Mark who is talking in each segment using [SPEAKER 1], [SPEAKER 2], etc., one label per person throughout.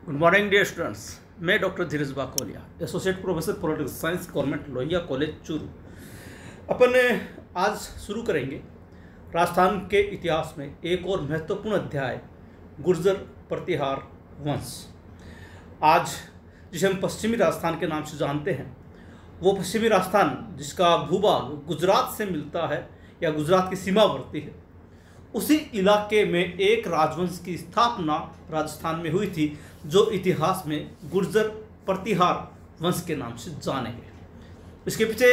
[SPEAKER 1] Good morning dear students. मैं doctor Dheeraj Bakolia, associate professor political science, government Lohia college Churu. अपन आज शुरू करेंगे राजस्थान के इतिहास में एक और महत्वपूर्ण अध्याय, गुर्जर प्रतिहार वंश। आज जिसे हम पश्चिमी राजस्थान के नाम से जानते हैं, वो पश्चिमी राजस्थान जिसका भूभाग गुजरात से मिलता है या गुजरात की सीमावर्ती है, उसी इलाके में एक राजवंश की स्थापना राजस्थान में हुई थी जो इतिहास में गुर्जर प्रतिहार वंश के नाम से जाने गए। इसके पीछे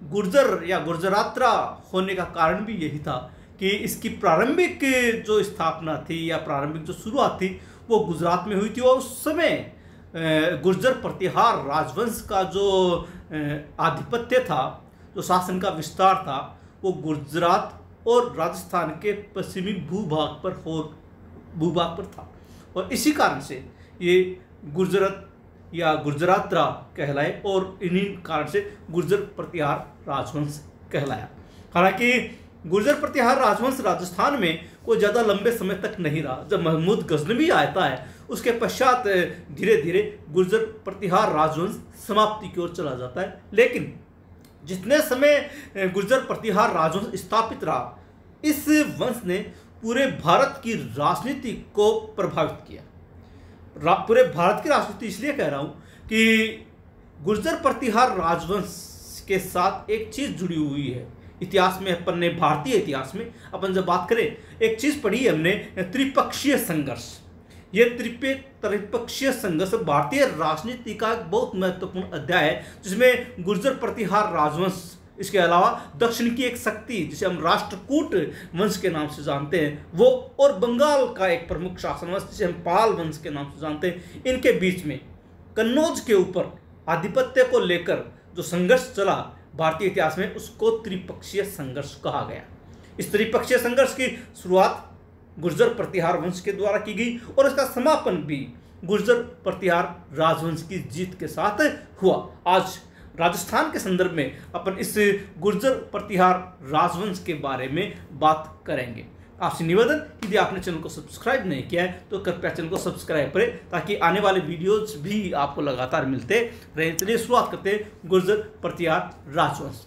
[SPEAKER 1] गुर्जर या गुर्जरात्रा होने का कारण भी यही था कि इसकी प्रारंभिक जो स्थापना थी या प्रारंभिक जो शुरुआत थी वो गुजरात में हुई थी और उस समय गुर्जर प्रतिहार राजवंश का जो आधिपत्य था, जो शासन का विस्तार था, वो गुजरात और राजस्थान के पश्चिमी भूभाग पर था और इसी कारण से ये गुर्जरत या गुर्जरात्रा कहलाए और इन्हीं कारण से गुर्जर प्रतिहार राजवंश कहलाया। हालांकि गुर्जर प्रतिहार राजवंश राजस्थान में कोई ज़्यादा लंबे समय तक नहीं रहा। जब महमूद गजनवी आता है उसके पश्चात धीरे धीरे गुर्जर प्रतिहार राजवंश समाप्ति की ओर चला जाता है। लेकिन जितने समय गुर्जर प्रतिहार राजवंश स्थापित रहा, इस वंश ने पूरे भारत की राजनीति को प्रभावित किया। पूरे भारत की राजनीति इसलिए कह रहा हूँ कि गुर्जर प्रतिहार राजवंश के साथ एक चीज़ जुड़ी हुई है। इतिहास में अपन ने, भारतीय इतिहास में अपन जब बात करें, एक चीज़ पढ़ी हमने, त्रिपक्षीय संघर्ष। ये त्रिपक्षीय संघर्ष भारतीय राजनीति का एक बहुत महत्वपूर्ण अध्याय है, जिसमें गुर्जर प्रतिहार राजवंश, इसके अलावा दक्षिण की एक शक्ति जिसे हम राष्ट्रकूट वंश के नाम से जानते हैं वो, और बंगाल का एक प्रमुख शासन वंश जिसे हम पाल वंश के नाम से जानते हैं, इनके बीच में कन्नौज के ऊपर आधिपत्य को लेकर जो संघर्ष चला भारतीय इतिहास में, उसको त्रिपक्षीय संघर्ष कहा गया। इस त्रिपक्षीय संघर्ष की शुरुआत गुर्जर प्रतिहार वंश के द्वारा की गई और इसका समापन भी गुर्जर प्रतिहार राजवंश की जीत के साथ हुआ। आज राजस्थान के संदर्भ में अपन इस गुर्जर प्रतिहार राजवंश के बारे में बात करेंगे। आपसे निवेदन, यदि आपने चैनल को सब्सक्राइब नहीं किया है तो कृपया चैनल को सब्सक्राइब करें ताकि आने वाले वीडियोज भी आपको लगातार मिलते रहें। चलिए शुरुआत करते हैं गुर्जर प्रतिहार राजवंश।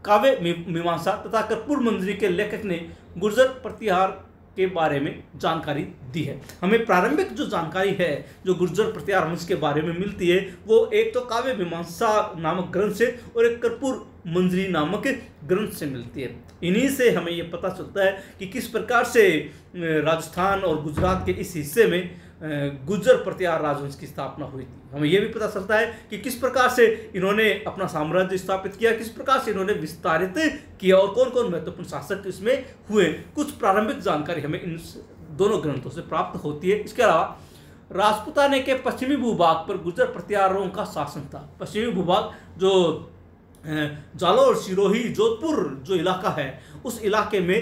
[SPEAKER 1] काव्य मीमांसा तथा कर्पूर मंजरी के लेखक ने गुर्जर प्रतिहार के बारे में जानकारी दी है। हमें प्रारंभिक जो जानकारी है जो गुर्जर प्रतिहार वंश के बारे में मिलती है वो एक तो काव्य मीमांसा नामक ग्रंथ से और एक कर्पूर मंजरी नामक ग्रंथ से मिलती है। इन्हीं से हमें ये पता चलता है कि किस प्रकार से राजस्थान और गुजरात के इस हिस्से में गुर्जर प्रतिहार राजवंश की स्थापना हुई थी। हमें यह भी पता चलता है कि किस प्रकार से इन्होंने अपना साम्राज्य स्थापित किया, किस प्रकार से इन्होंने विस्तारित किया और कौन कौन महत्वपूर्ण शासक इसमें हुए। कुछ प्रारंभिक जानकारी हमें इन दोनों ग्रंथों से प्राप्त होती है। इसके अलावा राजपूताने के पश्चिमी भूभाग पर गुर्जर प्रतिहारों का शासन था। पश्चिमी भूभाग जो जालोर, सिरोही, जोधपुर जो इलाका है, उस इलाके में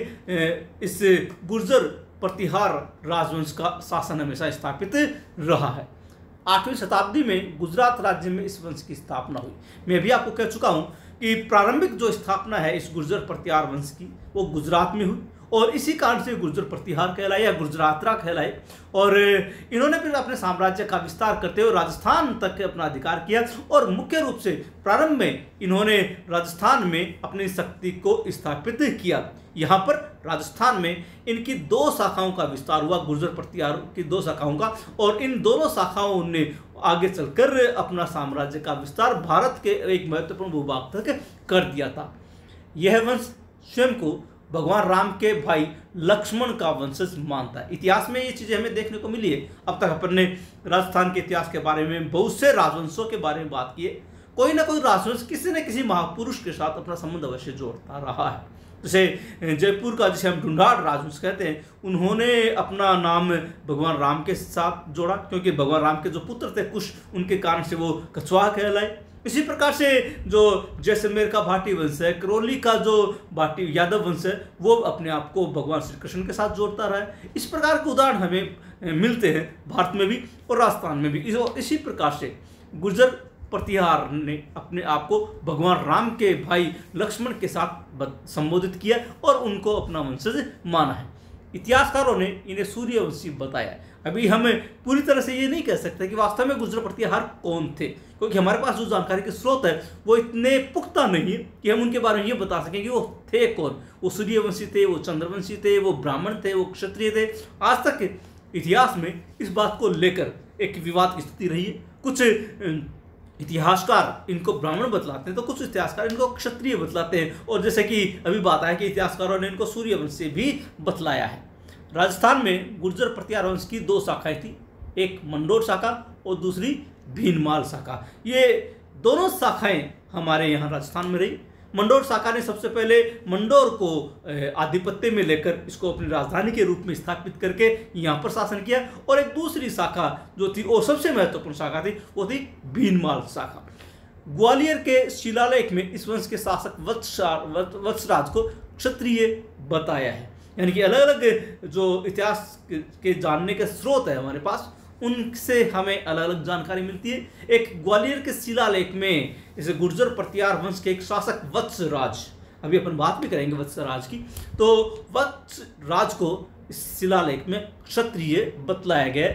[SPEAKER 1] इस गुर्जर प्रतिहार राजवंश का शासन हमेशा स्थापित रहा है। 8वीं शताब्दी में गुजरात राज्य में इस वंश की स्थापना हुई। मैं भी आपको कह चुका हूं कि प्रारंभिक जो स्थापना है इस गुर्जर प्रतिहार वंश की वो गुजरात में हुई और इसी कारण से गुर्जर प्रतिहार कहलाए या गुर्जरात्रा कहलाए। और इन्होंने फिर अपने साम्राज्य का विस्तार करते हुए राजस्थान तक अपना अधिकार किया और मुख्य रूप से प्रारंभ में इन्होंने राजस्थान में अपनी शक्ति को स्थापित किया। यहाँ पर राजस्थान में इनकी 2 शाखाओं का विस्तार हुआ, गुर्जर प्रतिहार की 2 शाखाओं का, और इन दोनों शाखाओं ने आगे चलकर अपना साम्राज्य का विस्तार भारत के एक महत्वपूर्ण भूभाग तक कर दिया था। यह वंश स्वयं को भगवान राम के भाई लक्ष्मण का वंशज मानता है। इतिहास में ये चीज़ें हमें देखने को मिली है। अब तक अपन ने राजस्थान के इतिहास के बारे में, बहुत से राजवंशों के बारे में बात की है। कोई ना कोई राजवंश किसी न किसी महापुरुष के साथ अपना संबंध अवश्य जोड़ता रहा है। जैसे जयपुर का जिसे हम ढूंढाड़ राजवंश कहते हैं, उन्होंने अपना नाम भगवान राम के साथ जोड़ा क्योंकि भगवान राम के जो पुत्र थे कुश, उनके कारण से वो कछवाहा कहलाए। इसी प्रकार से जो जैसलमेर का भाटी वंश है, करौली का जो भाटी यादव वंश है, वो अपने आप को भगवान श्री कृष्ण के साथ जोड़ता रहा है। इस प्रकार के उदाहरण हमें मिलते हैं भारत में भी और राजस्थान में भी। इसी प्रकार से गुर्जर प्रतिहार ने अपने आप को भगवान राम के भाई लक्ष्मण के साथ संबोधित किया और उनको अपना वंशज माना है। इतिहासकारों ने इन्हें सूर्यवंशी बताया। अभी हम पूरी तरह से ये नहीं कह सकते कि वास्तव में गुर्जर प्रतिहार कौन थे, क्योंकि हमारे पास जो जानकारी के स्रोत है वो इतने पुख्ता नहीं है कि हम उनके बारे में ये बता सकें कि वो थे कौन। वो सूर्यवंशी थे, वो चंद्रवंशी थे, वो ब्राह्मण थे, वो क्षत्रिय थे। आज तक इतिहास में इस बात को लेकर एक विवाद की स्थिति रही है। कुछ इतिहासकार इनको ब्राह्मण बतलाते हैं तो कुछ इतिहासकार इनको क्षत्रिय बतलाते हैं, और जैसे कि अभी बात आया कि इतिहासकारों ने इनको सूर्यवंश से भी बतलाया है। राजस्थान में गुर्जर प्रतिहार वंश की 2 शाखाएं थी, एक मंडोर शाखा और दूसरी भीनमाल शाखा। ये दोनों शाखाएं हमारे यहाँ राजस्थान में रही। मंडोर शाखा ने सबसे पहले मंडोर को आधिपत्य में लेकर इसको अपनी राजधानी के रूप में स्थापित करके यहाँ पर शासन किया, और एक दूसरी शाखा जो थी और सबसे महत्वपूर्ण शाखा थी वो थी भीनमाल शाखा। ग्वालियर के शिलालेख में इस वंश के शासक वत्सराज को क्षत्रिय बताया है। यानी कि अलग अलग जो इतिहास के जानने के स्रोत है हमारे पास, उनसे हमें अलग अलग जानकारी मिलती है। एक ग्वालियर के शिलालेख में इसे गुर्जर प्रतिहार वंश के एक शासक वत्सराज, अभी अपन बात भी करेंगे वत्सराज की, तो वत्सराज को इस शिलालेख में क्षत्रिय बतलाया गया।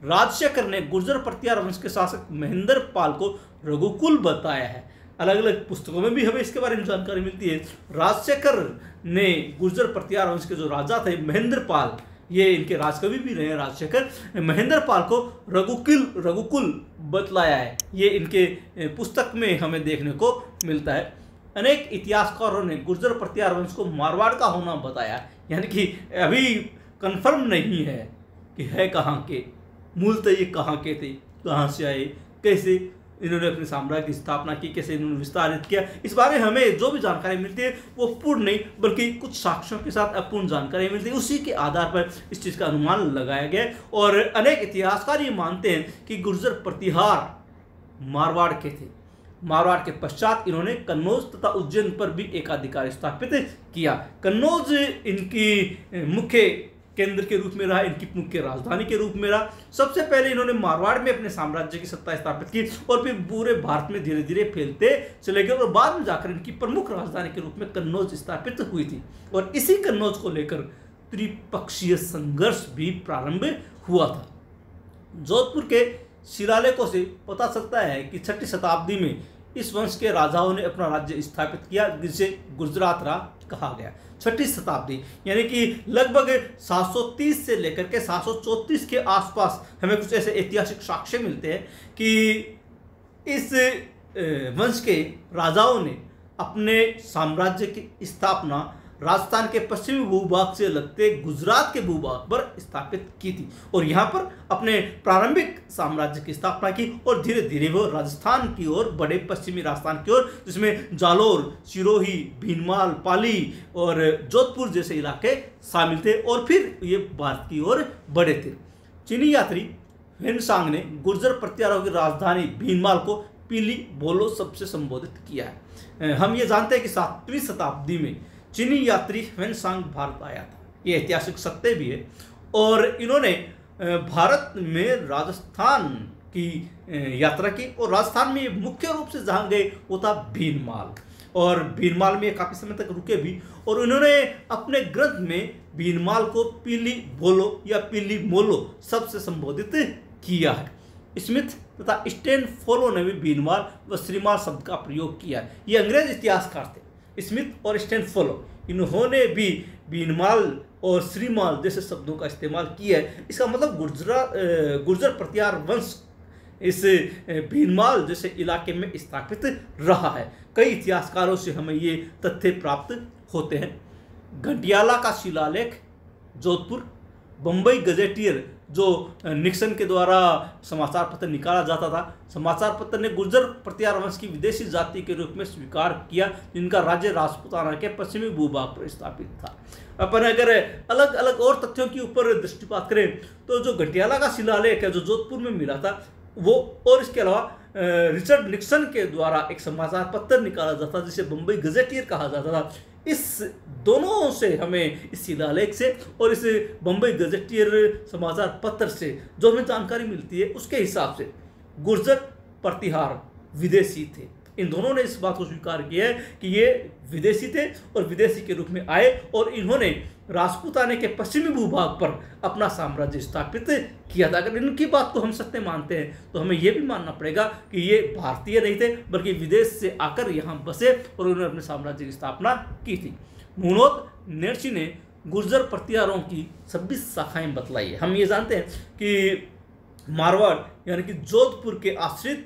[SPEAKER 1] राजशेखर ने गुर्जर प्रतिहार वंश के शासक महेंद्र पाल को रघुकुल बताया है। अलग अलग पुस्तकों में भी हमें इसके बारे में जानकारी मिलती है। राजशेखर ने गुर्जर प्रतिहार वंश के जो राजा थे महेंद्र पाल, ये इनके राजकवि भी रहे राजशेखर, महेंद्र पाल को रघुकुल बतलाया है। ये इनके पुस्तक में हमें देखने को मिलता है। अनेक इतिहासकारों ने गुर्जर प्रतिहार वंश को मारवाड़ का होना बताया, यानी कि अभी कंफर्म नहीं है कि है कहाँ के, मूलतः ये कहाँ के थे, कहाँ से आए, कैसे इन्होंने अपने साम्राज्य की स्थापना की, कैसे इन्होंने विस्तारित किया। इस बारे में हमें जो भी जानकारी मिलती है वो पूर्ण नहीं बल्कि कुछ साक्ष्यों के साथ अपूर्ण जानकारी मिलती है। उसी के आधार पर इस चीज़ का अनुमान लगाया गया और अनेक इतिहासकार ये मानते हैं कि गुर्जर प्रतिहार मारवाड़ के थे। मारवाड़ के पश्चात इन्होंने कन्नौज तथा उज्जैन पर भी एकाधिकार स्थापित किया। कन्नौज इनकी मुख्य केंद्र के रूप में रहा, इनकी मुख्य राजधानी के रूप में रहा। सबसे पहले इन्होंने मारवाड़ में अपने साम्राज्य की सत्ता स्थापित की और फिर पूरे भारत में धीरे धीरे फैलते चले गए और बाद में जाकर इनकी प्रमुख राजधानी के रूप में कन्नौज स्थापित हुई थी। और इसी कन्नौज को लेकर त्रिपक्षीय संघर्ष भी प्रारंभ हुआ था। जोधपुर के शिलालेखों से पता चलता है कि 6वीं शताब्दी में इस वंश के राजाओं ने अपना राज्य स्थापित किया, जिसे गुजरात राज कहा गया। 6वीं शताब्दी यानी कि लगभग 730 से लेकर के 734 के आसपास हमें कुछ ऐसे ऐतिहासिक साक्ष्य मिलते हैं कि इस वंश के राजाओं ने अपने साम्राज्य की स्थापना राजस्थान के पश्चिमी भूभाग से लगते गुजरात के भूभाग पर स्थापित की थी और यहाँ पर अपने प्रारंभिक साम्राज्य की स्थापना की और धीरे धीरे वो राजस्थान की ओर बड़े, पश्चिमी राजस्थान की ओर, जिसमें जालोर, सिरोही, भीनमाल, पाली और जोधपुर जैसे इलाके शामिल थे और फिर ये भारत की ओर बढ़े थे। चीनी यात्री ह्वेनसांग ने गुर्जर प्रतिहारों की राजधानी भीनमाल को पीली बोलो सबसे संबोधित किया है। हम ये जानते हैं कि 7वीं शताब्दी में चीनी यात्री ह्वेनसांग भारत आया था, ये ऐतिहासिक सत्य भी है। और इन्होंने भारत में राजस्थान की यात्रा की और राजस्थान में मुख्य रूप से जहाँ गए वो था भीनमाल, और भीनमाल में काफ़ी समय तक रुके भी। और उन्होंने अपने ग्रंथ में भीनमाल को पीली बोलो या पीली मोलो सबसे संबोधित किया है। स्मिथ तथा स्टैनफोलो ने भी भीनमाल व श्रीमाल शब्द का प्रयोग किया है। ये अंग्रेज इतिहासकार थे, स्मिथ और स्टैनफोलो, इन्होंने भी भीनमाल और श्रीमाल जैसे शब्दों का इस्तेमाल किया है। इसका मतलब गुर्जर प्रतिहार वंश इस भीनमाल जैसे इलाके में स्थापित रहा है। कई इतिहासकारों से हमें ये तथ्य प्राप्त होते हैं। घटियाला का शिलालेख जोधपुर, बम्बई गजेटियर जो निक्सन के द्वारा समाचार पत्र निकाला जाता था, समाचार पत्र ने गुर्जर प्रतिहार वंश की विदेशी जाति के रूप में स्वीकार किया जिनका राज्य राजपूताना के पश्चिमी भूभाग पर स्थापित था। अपन अगर अलग अलग और तथ्यों के ऊपर दृष्टिपात करें तो जो घटियाला का शिलालेख है जो जोधपुर में मिला था वो, और इसके अलावा रिचर्ड निक्सन के द्वारा एक समाचार पत्र निकाला जाता जिसे बम्बई गजेटियर कहा जाता था। इस दोनों से हमें इस शिलालेख से और इस बम्बई गजेटियर समाचार पत्र से जो हमें जानकारी मिलती है उसके हिसाब से गुर्जर प्रतिहार विदेशी थे, इन दोनों ने इस बात को स्वीकार किया है कि ये विदेशी थे और विदेशी के रूप में आए और इन्होंने राजपूताने के पश्चिमी भूभाग पर अपना साम्राज्य स्थापित किया था। अगर इनकी बात को हम सत्य मानते हैं तो हमें यह भी मानना पड़ेगा कि ये भारतीय नहीं थे बल्कि विदेश से आकर यहाँ बसे और उन्होंने अपने साम्राज्य की स्थापना की थी। मुनोत नेर्ची ने गुर्जर प्रतिहारों की 26 शाखाएं बतलाई है। हम ये जानते हैं कि मारवाड़ यानी कि जोधपुर के आश्रित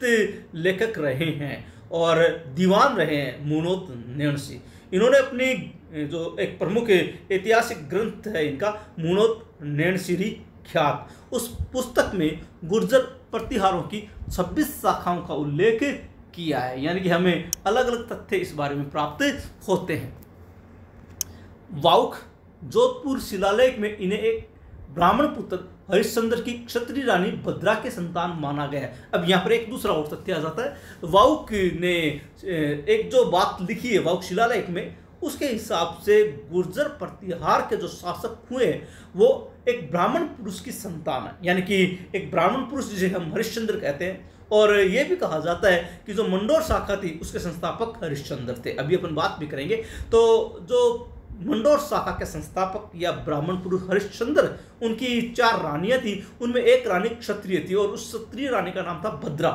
[SPEAKER 1] लेखक रहे हैं और दीवान रहे हैं मुनोत नेर्ची। इन्होंने अपनी जो एक प्रमुख ऐतिहासिक ग्रंथ है इनका मुनोत नेर्ची ख्यात, उस पुस्तक में गुर्जर प्रतिहारों की 26 शाखाओं का उल्लेख किया है। यानी कि हमें अलग अलग तथ्य इस बारे में प्राप्त होते हैं। वाउख जोधपुर शिलालेख में इन्हें एक ब्राह्मण पुत्र हरिश्चंद्र की क्षत्रिय रानी भद्रा के संतान माना गया है। अब यहाँ पर एक दूसरा और तथ्य आ जाता है। वाउख ने एक जो बात लिखी है वाउख शिलालेख में, उसके हिसाब से गुर्जर प्रतिहार के जो शासक हुए वो एक ब्राह्मण पुरुष की संतान है, यानी कि एक ब्राह्मण पुरुष जिसे हम हरिश्चंद्र कहते हैं। और ये भी कहा जाता है कि जो मंडोर शाखा थी उसके संस्थापक हरिश्चंद्र थे। अभी अपन बात भी करेंगे। तो जो मंडोर शाखा के संस्थापक या ब्राह्मण पुरुष हरिश्चंद्र, उनकी 4 रानियां थी, उनमें एक रानी क्षत्रिय थी और उस क्षत्रिय रानी का नाम था भद्रा।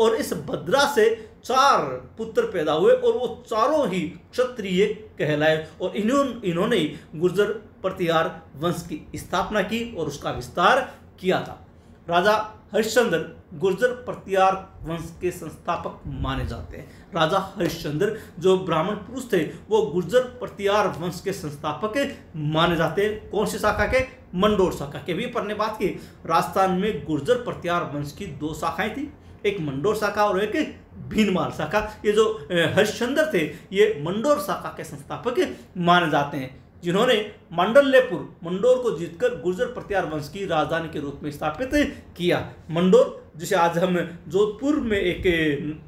[SPEAKER 1] और इस भद्रा से 4 पुत्र पैदा हुए और वो चारों ही क्षत्रिय कहलाए और इन्होंने गुर्जर प्रतिहार वंश की स्थापना की और उसका विस्तार किया था। राजा हरिश्चंद्र गुर्जर प्रतिहार वंश के संस्थापक माने जाते हैं। राजा हरिश्चंद्र जो ब्राह्मण पुरुष थे वो गुर्जर प्रतिहार वंश के संस्थापक माने जाते हैं। कौन सी शाखा के? मंडोर शाखा के। भी पर ने बात की, राजस्थान में गुर्जर प्रतिहार वंश की 2 शाखाएं थी, एक मंडोर शाखा और एक भीनमाल शाखा। ये जो हरिश्चंद्र थे ये मंडोर शाखा के संस्थापक माने जाते हैं, जिन्होंने मांडल्यपुर मंडोर को जीतकर गुर्जर प्रतिहार वंश की राजधानी के रूप में स्थापित किया। मंडोर जिसे आज हम जोधपुर में एक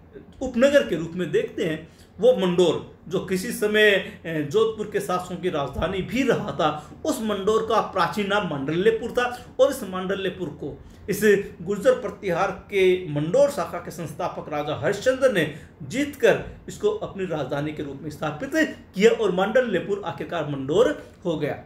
[SPEAKER 1] उपनगर के रूप में देखते हैं, वो मंडोर जो किसी समय जोधपुर के शासकों की राजधानी भी रहा था, उस मंडोर का प्राचीन नाम मांडल्यपुर था। और इस मांडल्यपुर को इस गुर्जर प्रतिहार के मंडोर शाखा के संस्थापक राजा हरिश्चंद्र ने जीतकर इसको अपनी राजधानी के रूप में स्थापित किया और मांडल्यपुर आखिरकार मंडोर हो गया।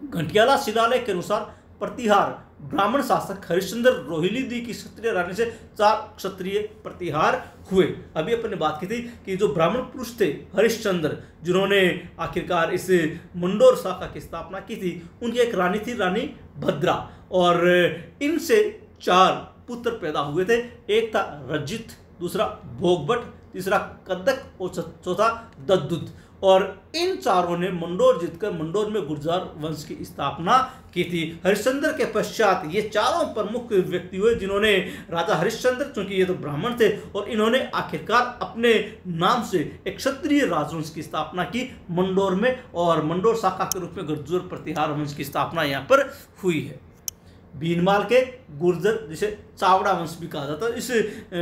[SPEAKER 1] घंटियाला शिलालेख के अनुसार प्रतिहार ब्राह्मण शासक हरिश्चंद्र रोहिली की क्षत्रिय रानी से 4 क्षत्रिय प्रतिहार हुए। अभी अपन ने बात की थी कि जो ब्राह्मण पुरुष थे हरिश्चंद्र, जिन्होंने आखिरकार इस मंडोर शाखा की स्थापना की थी, उनकी एक रानी थी रानी भद्रा और इनसे 4 पुत्र पैदा हुए थे। एक था रजित, दूसरा भोगभट, तीसरा कदक और चौथा दद्दुत। और इन चारों ने मंडोर जीतकर मंडोर में गुर्जर वंश की स्थापना की थी। हरिश्चंद्र के पश्चात ये चारों प्रमुख व्यक्ति हुए जिन्होंने राजा हरिश्चंद्र, चूंकि ये तो ब्राह्मण थे, और इन्होंने आखिरकार अपने नाम से एक क्षत्रिय राजवंश की स्थापना की मंडोर में और मंडोर शाखा के रूप में गुर्जर प्रतिहार वंश की स्थापना यहाँ पर हुई है। भीनमाल के गुर्जर जिसे चावड़ा वंश भी कहा जाता है, इस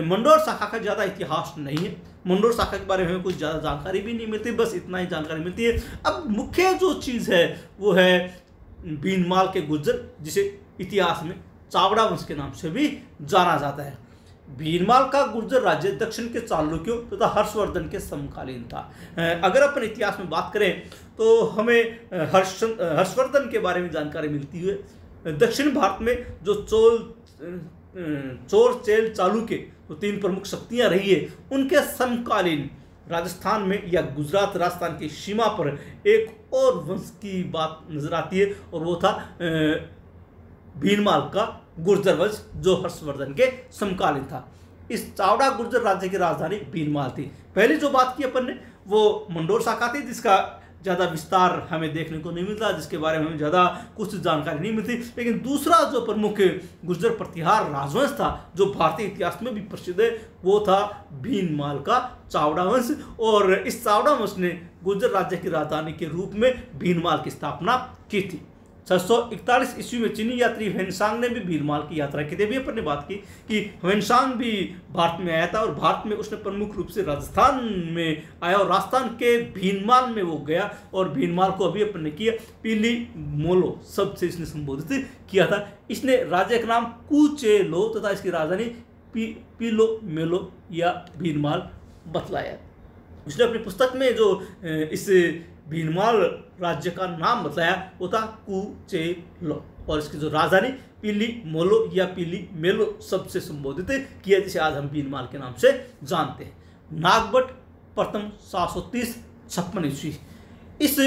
[SPEAKER 1] मंडोर शाखा का ज़्यादा इतिहास नहीं है। मंडोर शाखा के बारे में कुछ ज़्यादा जानकारी भी नहीं मिलती, बस इतना ही जानकारी मिलती है। अब मुख्य जो चीज़ है वो है भीनमाल के गुर्जर, जिसे इतिहास में चावड़ा वंश के नाम से भी जाना जाता है। भीनमाल का गुर्जर राज्य दक्षिण के चालुक्यों तथा हर्षवर्धन के समकालीन था। अगर अपन इतिहास में बात करें तो हमें हर्षवर्धन के बारे में जानकारी मिलती है। दक्षिण भारत में जो चोर चेल चालुक्य तो 3 प्रमुख शक्तियां रही है, उनके समकालीन राजस्थान में या गुजरात राजस्थान की सीमा पर एक और वंश की बात नजर आती है और वो था भीनमाल का गुर्जर वंश जो हर्षवर्धन के समकालीन था। इस चावड़ा गुर्जर राज्य की राजधानी भीनमाल थी। पहली जो बात की अपन ने वो मंडोर शाखा थी, जिसका ज़्यादा विस्तार हमें देखने को नहीं मिलता, जिसके बारे में हमें ज़्यादा कुछ जानकारी नहीं मिलती। लेकिन दूसरा जो प्रमुख गुर्जर प्रतिहार राजवंश था जो भारतीय इतिहास में भी प्रसिद्ध है, वो था भीनमाल का चावड़ा वंश। और इस चावड़ा वंश ने गुर्जर राज्य की राजधानी के रूप में भीनमाल की स्थापना की थी। 641 ईस्वी में चीनी यात्री ह्वेनसांग ने भी भीनमाल की यात्रा की थी। अभी अपन ने बात की कि ह्वेनसांग भी भारत में आया था और भारत में उसने प्रमुख रूप से राजस्थान में आया और राजस्थान के भीनमाल में वो गया और भीनमाल को अभी अपन ने किया पीली मोलो शब्द से इसने संबोधित किया था। इसने राज्य का नाम कूचेलो तथा इसकी राजधानी पीलो मेलो या भीनमाल बतलाया। उसने अपनी पुस्तक में जो इस भीनमाल राज्य का नाम बताया वो था कुचेलो, और इसकी जो राजधानी पीली मोलो या पीली मेलो शब्द से संबोधित किया, जिसे आज हम भीनमाल के नाम से जानते हैं। नागभट्ट प्रथम 730-56 ईस्वी इस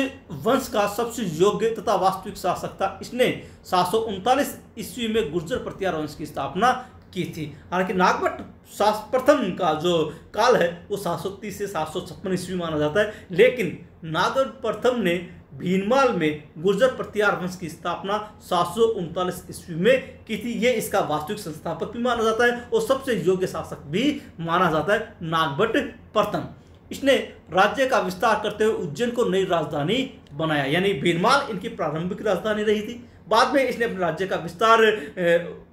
[SPEAKER 1] वंश का सबसे योग्य तथा वास्तविक शासक था। इसने 739 ईस्वी में गुर्जर प्रतिहार वंश की स्थापना की थी। हालांकि नागभट्ट प्रथम का जो काल है वो 730 से 756 ईस्वी माना जाता है, लेकिन नागभट्ट प्रथम ने भीनमाल में गुर्जर प्रतिहार वंश की स्थापना 739 ईस्वी में की थी। ये इसका वास्तविक संस्थापक भी माना जाता है और सबसे योग्य शासक भी माना जाता है नागभट्ट प्रथम। इसने राज्य का विस्तार करते हुए उज्जैन को नई राजधानी बनाया, यानी भीनमाल इनकी प्रारंभिक राजधानी रही थी। बाद में इसने अपने राज्य का विस्तार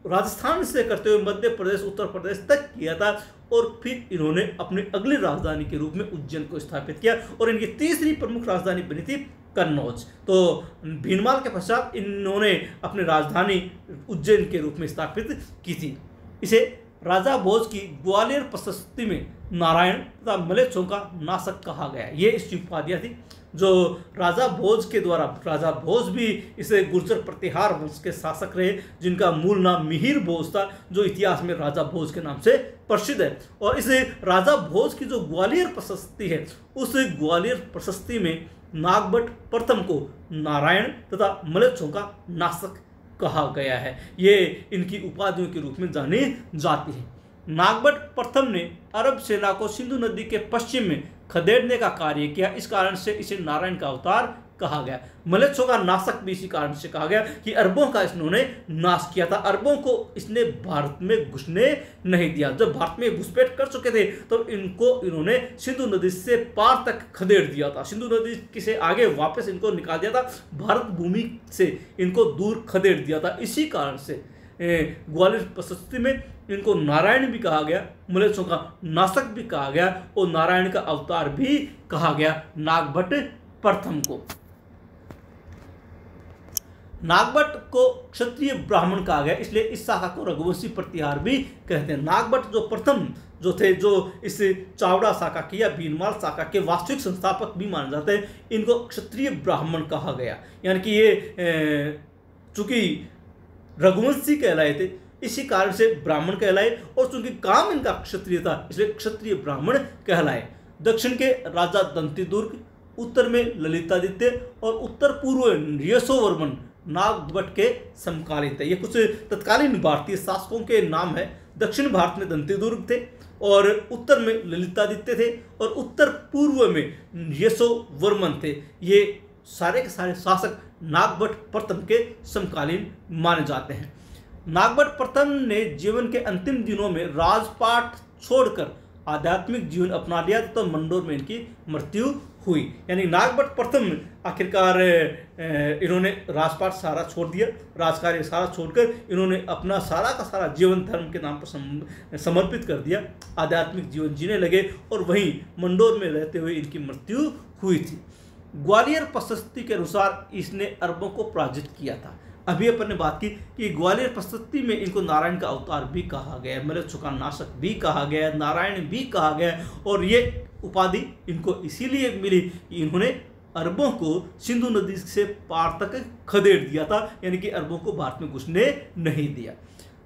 [SPEAKER 1] राजस्थान से करते हुए मध्य प्रदेश, उत्तर प्रदेश तक किया था, और फिर इन्होंने अपनी अगली राजधानी के रूप में उज्जैन को स्थापित किया, और इनकी तीसरी प्रमुख राजधानी बनी थी कन्नौज। तो भीनमाल के पश्चात इन्होंने अपनी राजधानी उज्जैन के रूप में स्थापित की थी। इसे राजा भोज की ग्वालियर प्रशस्ति में नारायण तथा मलेच्छों का नाशक कहा गया। ये इसकी उपाधियाँ थी जो राजा भोज के द्वारा, राजा भोज भी इसे गुर्जर प्रतिहार वंश के शासक रहे, जिनका मूल नाम मिहिर भोज था, जो इतिहास में राजा भोज के नाम से प्रसिद्ध है। और इस राजा भोज की जो ग्वालियर प्रशस्ति है, उस ग्वालियर प्रशस्ति में नागभट्ट प्रथम को नारायण तथा मलेच्छों का नाशक कहा गया है। ये इनकी उपाधियों के रूप में जानी जाती है। नागभट्ट प्रथम ने अरब सेना को सिंधु नदी के पश्चिम में खदेड़ने का कार्य किया, इस कारण से इसे नारायण का अवतार कहा गया। मलेच्छों का नाशक भी इसी कारण से कहा गया कि अरबों का इन्होंने नाश किया था। अरबों को इसने भारत में घुसने नहीं दिया। जब भारत में घुसपैठ कर चुके थे तो इन्होंने सिंधु नदी से पार तक खदेड़ दिया था। सिंधु नदी से आगे वापस इनको निकाल दिया था, भारत भूमि से इनको दूर खदेड़ दिया था। इसी कारण से ग्वालियर प्रशस्ति में इनको नारायण भी कहा गया, मलेच्छों का नाशक भी कहा गया, और नारायण का अवतार भी कहा गया नागभट्ट प्रथम को। नागभट्ट को क्षत्रिय ब्राह्मण कहा गया, इसलिए इस शाखा को रघुवंशी प्रतिहार भी कहते हैं। नागभट्ट जो प्रथम जो थे, जो इस चावड़ा शाखा की या भीनमाल शाखा के वास्तविक संस्थापक भी माने जाते हैं, इनको क्षत्रिय ब्राह्मण कहा गया। यानी कि ये चूंकि रघुवंशी कहलाए थे, इसी कारण से ब्राह्मण कहलाए, और चूंकि काम इनका क्षत्रिय था इसलिए क्षत्रिय ब्राह्मण कहलाए। दक्षिण के राजा दंतिदुर्ग, उत्तर में ललितादित्य और उत्तर पूर्व में यशोवर्मन नागभट्ट के समकालीन थे। ये कुछ तत्कालीन भारतीय शासकों के नाम है। दक्षिण भारत में दंतिदुर्ग थे, और उत्तर में ललितादित्य थे, और उत्तर पूर्व में यशोवर्मन थे। ये सारे के सारे शासक नागभट्ट प्रथम के समकालीन माने जाते हैं। नागभट्ट प्रथम ने जीवन के अंतिम दिनों में राजपाट छोड़कर आध्यात्मिक जीवन अपना लिया, तो मंडोर में इनकी मृत्यु हुई। यानी नागभट्ट प्रथम आखिरकार इन्होंने राजपाट सारा छोड़ दिया, राजकार्य सारा छोड़कर इन्होंने अपना सारा का सारा जीवन धर्म के नाम पर समर्पित कर दिया, आध्यात्मिक जीवन जीने लगे, और वहीं मंडोर में रहते हुए इनकी मृत्यु हुई थी। ग्वालियर प्रशस्ति के अनुसार इसने अरबों को पराजित किया था। अभी अपन ने बात की कि ग्वालियर प्रशस्ति में इनको नारायण का अवतार भी कहा गया, मलेच्छों का नाशक भी कहा गया, नारायण भी कहा गया, और ये उपाधि इनको इसीलिए मिली कि इन्होंने अरबों को सिंधु नदी से पार तक खदेड़ दिया था, यानी कि अरबों को भारत में घुसने नहीं दिया।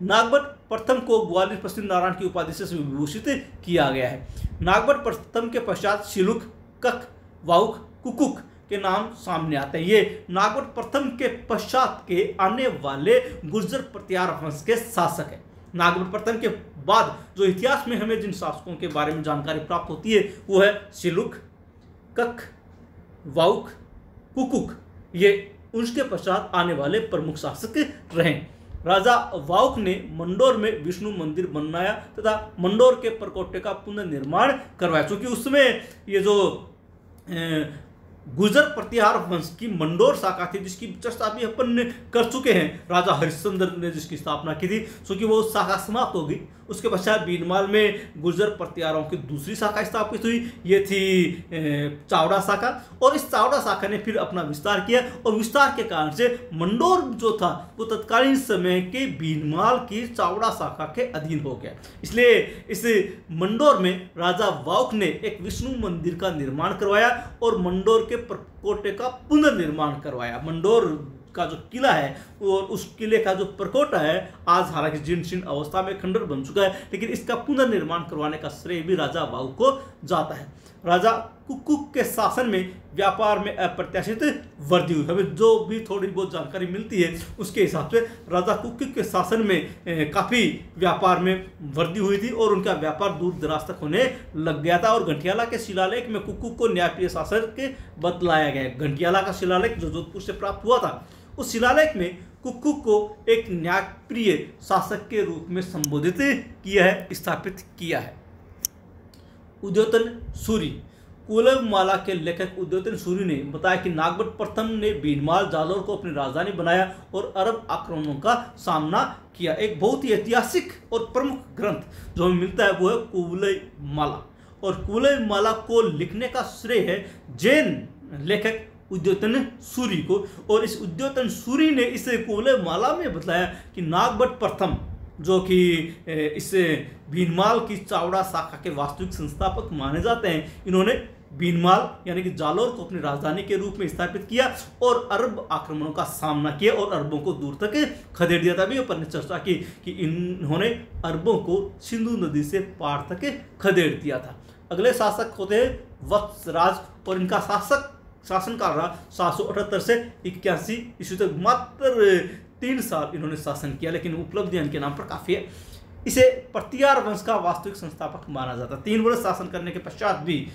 [SPEAKER 1] नागभट्ट प्रथम को ग्वालियर प्रसिद्ध नारायण की उपाधि से विभूषित किया गया है। नागभट्ट प्रथम के पश्चात शिलुक, कक, वाउक, कुकुक के नाम सामने आते हैं। ये नागभट्ट प्रथम के पश्चात के आने वाले गुर्जर प्रतिहार वंश के शासक हैं। नागभट्ट प्रथम के बाद जो इतिहास में हमें जिन शासकों के बारे में जानकारी प्राप्त होती है वो है शिलुक, कक, वाउक, कुकुक। ये उसके पश्चात आने वाले प्रमुख शासक रहे। राजा वाउक ने मंडोर में विष्णु मंदिर बनाया तथा मंडोर के परकोटे का पुनर्निर्माण करवाया। क्योंकि उस समय ये जो गुर्जर प्रतिहार वंश की मंडोर शाखा थी, जिसकी चर्चा भी अपन कर चुके हैं, राजा हरिश्चंद्र ने जिसकी स्थापना की थी, क्योंकि वो शाखा समाप्त हो गई उसके पश्चात भीनमाल में गुर्जर प्रतिहारों की दूसरी शाखा स्थापित हुई, ये थी चावड़ा शाखा। और इस चावड़ा शाखा ने फिर अपना विस्तार किया और विस्तार के कारण से मंडोर जो था वो तत्कालीन समय के भीनमाल की चावड़ा शाखा के अधीन हो गया। इसलिए इस मंडोर में राजा वाउक ने एक विष्णु मंदिर का निर्माण करवाया और मंडोर के प्रकोटे का पुनर्निर्माण करवाया। मंडोर का जो किला है और उस किले का जो प्रकोटा है आज हालांकि जीर्ण शीर्ण अवस्था में खंडर बन चुका है, लेकिन इसका पुनर्निर्माण करवाने का श्रेय भी राजा वाउक को जाता है। राजा कुक के शासन में व्यापार में अप्रत्याशित वृद्धि हुई। हमें जो भी थोड़ी बहुत जानकारी मिलती है उसके हिसाब से राजा कुक के शासन में काफ़ी व्यापार में वृद्धि हुई थी और उनका व्यापार दूर दराज तक होने लग गया था। और घंटियाला के शिलालेख में कुक को न्यायप्रिय शासक के बतलाया गया। घंटियाला का शिलालेख जो जोधपुर से प्राप्त हुआ था, उस शिलालेख में कुक को एक न्यायप्रिय शासक के रूप में संबोधित किया है, स्थापित किया है। उद्योतन सूरी, कुलमाला के लेखक उद्योतन सूरी ने बताया कि नागभट्ट प्रथम ने भीनमाल जालौर को अपनी राजधानी बनाया और अरब आक्रमणों का सामना किया। एक बहुत ही ऐतिहासिक और प्रमुख ग्रंथ जो हमें मिलता है वो है कुवलयमाला, और कुवलयमाला को लिखने का श्रेय है जैन लेखक उद्योतन सूरी को। और इस उद्योतन सूरी ने इस कुवलयमाला में बताया कि नागभट्ट प्रथम जो कि इस भीनमाल की चावड़ा शाखा के वास्तविक संस्थापक माने जाते हैं, इन्होंने भीनमाल यानी कि जालौर को अपनी राजधानी के रूप में स्थापित किया और अरब आक्रमणों का सामना किया और अरबों को दूर तक खदेड़ दिया था। अभी अपन ने चर्चा की कि इन्होंने अरबों को सिंधु नदी से पार तक खदेड़ दिया था। अगले शासक होते हैं वत्सराज और इनका शासनकाल रहा 778 से 81 ईस्वी तक। मात्र 3 साल इन्होंने शासन किया, लेकिन उपलब्धियां इनके नाम पर काफ़ी है। इसे प्रतिहार वंश का वास्तविक संस्थापक माना जाता। 3 वर्ष शासन करने के पश्चात भी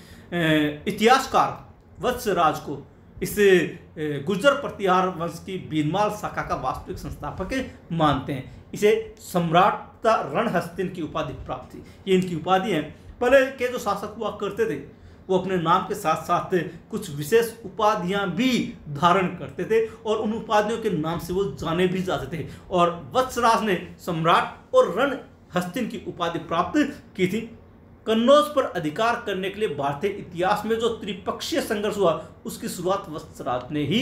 [SPEAKER 1] इतिहासकार वत्सराज को इस गुर्जर प्रतिहार वंश की भीनमाल शाखा का वास्तविक संस्थापक मानते हैं। इसे सम्राट रणहस्तिन की उपाधि प्राप्त थी। ये इनकी उपाधि है। पहले के जो शासक हुआ करते थे वो अपने नाम के साथ साथ कुछ विशेष उपाधियां भी धारण करते थे और उन उपाधियों के नाम से वो जाने भी जाते थे। और वत्सराज ने सम्राट और रणहस्तिन की उपाधि प्राप्त की थी। कन्नौज पर अधिकार करने के लिए भारतीय इतिहास में जो त्रिपक्षीय संघर्ष हुआ उसकी शुरुआत वत्सराज ने ही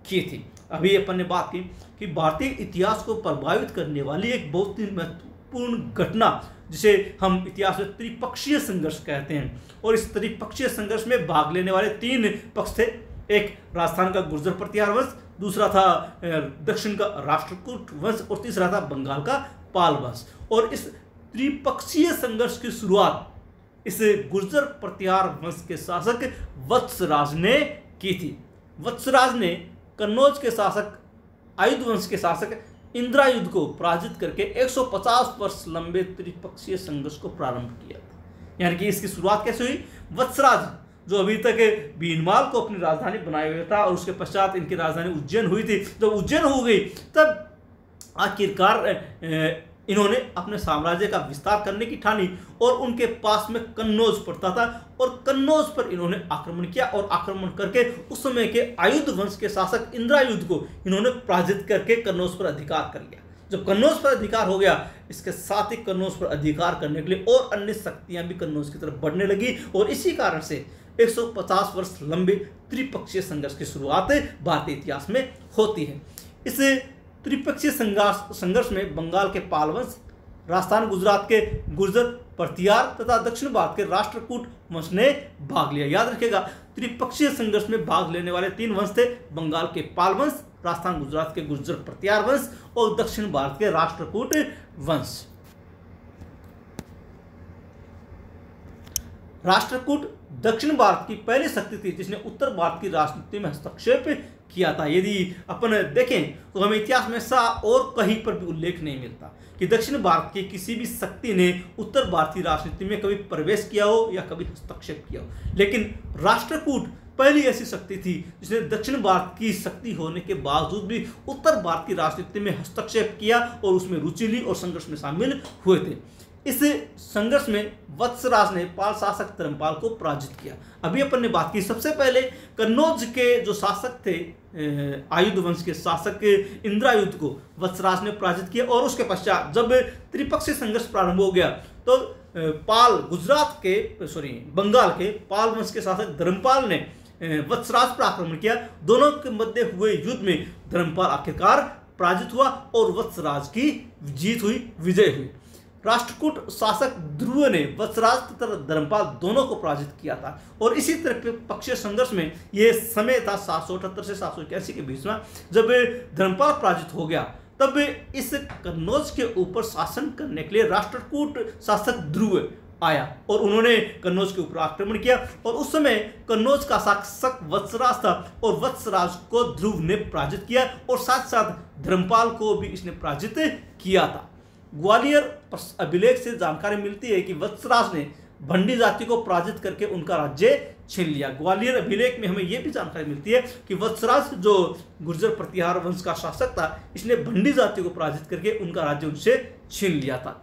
[SPEAKER 1] की थी। अभी अपन ने बात की कि भारतीय इतिहास को प्रभावित करने वाली एक बहुत ही महत्वपूर्ण घटना जिसे हम इतिहास में त्रिपक्षीय संघर्ष कहते हैं, और इस त्रिपक्षीय संघर्ष में भाग लेने वाले 3 पक्ष थे। एक राजस्थान का गुर्जर प्रतिहार वंश, दूसरा था दक्षिण का राष्ट्रकूट वंश और तीसरा था बंगाल का पाल वंश। और इस त्रिपक्षीय संघर्ष की शुरुआत इस गुर्जर प्रतिहार वंश के शासक वत्सराज ने की थी। वत्सराज ने कन्नौज के शासक आयुध वंश के शासक इंद्रायुध को पराजित करके 150 वर्ष लंबे त्रिपक्षीय संघर्ष को प्रारंभ किया था। यानी कि इसकी शुरुआत कैसे हुई? वत्सराज जो अभी तक भीनमाल को अपनी राजधानी बनाए हुए था और उसके पश्चात इनकी राजधानी उज्जैन हुई थी। जब उज्जैन हो गई तब आखिरकार इन्होंने अपने साम्राज्य का विस्तार करने की ठानी और उनके पास में कन्नौज पड़ता था और कन्नौज पर इन्होंने आक्रमण किया और आक्रमण करके उस समय के आयुध वंश के शासक इंद्रायुध को इन्होंने पराजित करके कन्नौज पर अधिकार कर लिया। जब कन्नौज पर अधिकार हो गया, इसके साथ ही कन्नौज पर अधिकार करने के लिए और अन्य शक्तियां भी कन्नौज की तरफ बढ़ने लगी और इसी कारण से 150 वर्ष लंबे त्रिपक्षीय संघर्ष की शुरुआत भारतीय इतिहास में होती है। इस त्रिपक्षीय संघर्ष में बंगाल के पाल वंश, राजस्थान गुजरात के गुर्जर प्रतिहार तथा दक्षिण भारत के राष्ट्रकूट वंश ने भाग लिया। याद रखिएगा, त्रिपक्षीय संघर्ष में भाग लेने वाले 3 वंश थे, बंगाल के पाल वंश, राजस्थान गुजरात के गुर्जर प्रतिहार वंश और दक्षिण भारत के राष्ट्रकूट वंश। राष्ट्रकूट दक्षिण भारत की पहली शक्ति थी जिसने उत्तर भारत की राजनीति में हस्तक्षेप किया था। यदि अपन देखें तो हमें इतिहास में सा और कहीं पर भी उल्लेख नहीं मिलता कि दक्षिण भारत की किसी भी शक्ति ने उत्तर भारतीय राजनीति में कभी प्रवेश किया हो या कभी हस्तक्षेप किया हो। लेकिन राष्ट्रकूट पहली ऐसी शक्ति थी जिसने दक्षिण भारत की शक्ति होने के बावजूद भी उत्तर भारत की राजनीति में हस्तक्षेप किया और उसमें रुचि ली और संघर्ष में शामिल हुए थे। इस संघर्ष में वत्सराज ने पाल शासक धर्मपाल को पराजित किया। अभी अपन ने बात की, सबसे पहले कन्नौज के जो शासक थे, आयुध वंश के शासक इंद्रायुध को वत्सराज ने पराजित किया। और उसके पश्चात जब त्रिपक्षीय संघर्ष प्रारंभ हो गया तो बंगाल के पाल वंश के शासक धर्मपाल ने वत्सराज पर आक्रमण किया। दोनों के मध्य हुए युद्ध में धर्मपाल आखिरकार पराजित हुआ और वत्सराज की जीत हुई, विजय हुई। राष्ट्रकूट शासक ध्रुव ने वत्सराज तथा धर्मपाल दोनों को पराजित किया था। और इसी त्रिपक्षीय संघर्ष में यह समय था 778 से 781 के बीच में। जब धर्मपाल पराजित हो गया तब इस कन्नौज के ऊपर शासन करने के लिए राष्ट्रकूट शासक ध्रुव आया और उन्होंने कन्नौज के ऊपर आक्रमण किया। और उस समय कन्नौज का शासक वत्सराज था और वत्सराज को ध्रुव ने पराजित किया और साथ साथ धर्मपाल को भी इसने पराजित किया था। ग्वालियर अभिलेख से जानकारी मिलती है कि वत्सराज ने भंडी जाति को पराजित करके उनका राज्य छीन लिया। ग्वालियर अभिलेख में हमें यह भी जानकारी मिलती है कि वत्सराज जो गुर्जर प्रतिहार वंश का शासक था, इसने भंडी जाति को पराजित करके उनका राज्य उनसे छीन लिया था।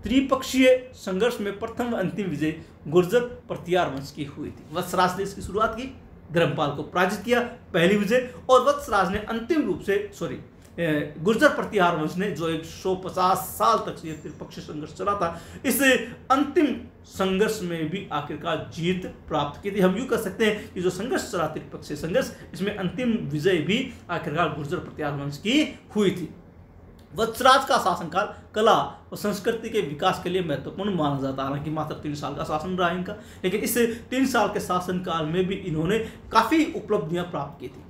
[SPEAKER 1] त्रिपक्षीय संघर्ष में प्रथम व अंतिम विजय गुर्जर प्रतिहार वंश की हुई थी। वत्सराज ने इसकी शुरुआत की, धर्मपाल को पराजित किया, पहली विजय। और वत्सराज ने अंतिम रूप से गुर्जर प्रतिहार वंश ने जो 150 साल तक ये त्रिपक्षीय संघर्ष चला था, इस अंतिम संघर्ष में भी आखिरकार जीत प्राप्त की थी। हम यूं कह सकते हैं कि जो संघर्ष चला त्रिपक्षीय संघर्ष, इसमें अंतिम विजय भी आखिरकार गुर्जर प्रतिहार वंश की हुई थी। वत्सराज का शासनकाल कला और संस्कृति के विकास के लिए महत्वपूर्ण माना जाता है। हालांकि मात्र 3 साल का शासन रहा इनका, लेकिन इस 3 साल के शासनकाल में भी इन्होंने काफी उपलब्धियां प्राप्त की थी।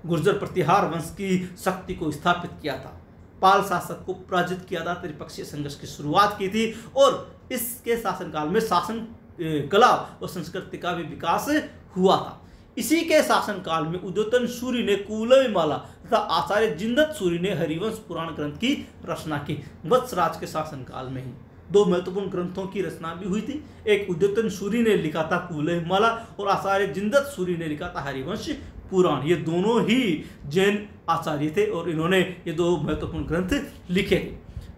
[SPEAKER 1] गुर्जर प्रतिहार वंश की शक्ति को स्थापित किया था, पाल शासक को पराजित किया था, त्रिपक्षीय संघर्ष की शुरुआत की थी और इसके शासनकाल में शासन कला और संस्कृति का भी विकास हुआ था। इसी के शासनकाल में उद्योतन सूरि ने कुवलयमाला तथा आचार्य जिंदत सूरि ने हरिवंश पुराण ग्रंथ की रचना की। वत्सराज के शासनकाल में ही 2 महत्वपूर्ण ग्रंथों की रचना भी हुई थी। एक उद्योतन सूरि ने लिखा था कुवलयमाला और आचार्य जिंदत सूरि ने लिखा था हरिवंश पुराण। ये दोनों ही जैन आचार्य थे और इन्होंने ये 2 महत्वपूर्ण ग्रंथ लिखे थे।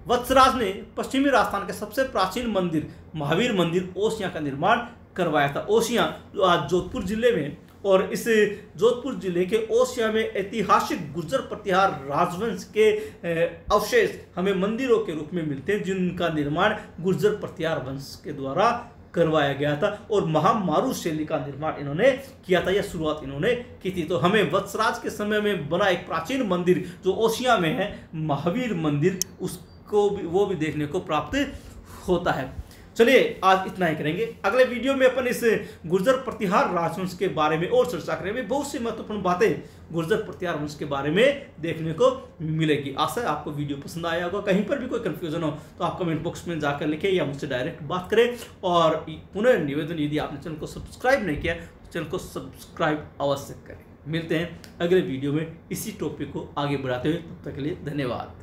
[SPEAKER 1] वत्सराज ने पश्चिमी राजस्थान के सबसे प्राचीन मंदिर महावीर मंदिर ओसियां का निर्माण करवाया था। ओसियां जो आज जोधपुर जिले में, और इस जोधपुर जिले के ओसियां में ऐतिहासिक गुर्जर प्रतिहार राजवंश के अवशेष हमें मंदिरों के रूप में मिलते हैं, जिनका निर्माण गुर्जर प्रतिहार वंश के द्वारा करवाया गया था और महामारू शैली का निर्माण इन्होंने किया था, यह शुरुआत इन्होंने की थी। तो हमें वत्सराज के समय में बना एक प्राचीन मंदिर जो ओसिया में है, महावीर मंदिर, उसको भी वो भी देखने को प्राप्त होता है। चलिए आज इतना ही करेंगे। अगले वीडियो में अपन इस गुर्जर प्रतिहार राजवंश के बारे में और चर्चा करेंगे। बहुत सी महत्वपूर्ण बातें गुर्जर प्रतिहार वंश के बारे में देखने को मिलेगी। आशा है आपको वीडियो पसंद आया होगा। कहीं पर भी कोई कंफ्यूजन हो तो आप कमेंट बॉक्स में जाकर लिखें या मुझसे डायरेक्ट बात करें। और पुनः निवेदन, यदि आपने चैनल को सब्सक्राइब नहीं किया तो चैनल को सब्सक्राइब अवश्य करें। मिलते हैं अगले वीडियो में इसी टॉपिक को आगे बढ़ाते हुए। तब तक के लिए धन्यवाद।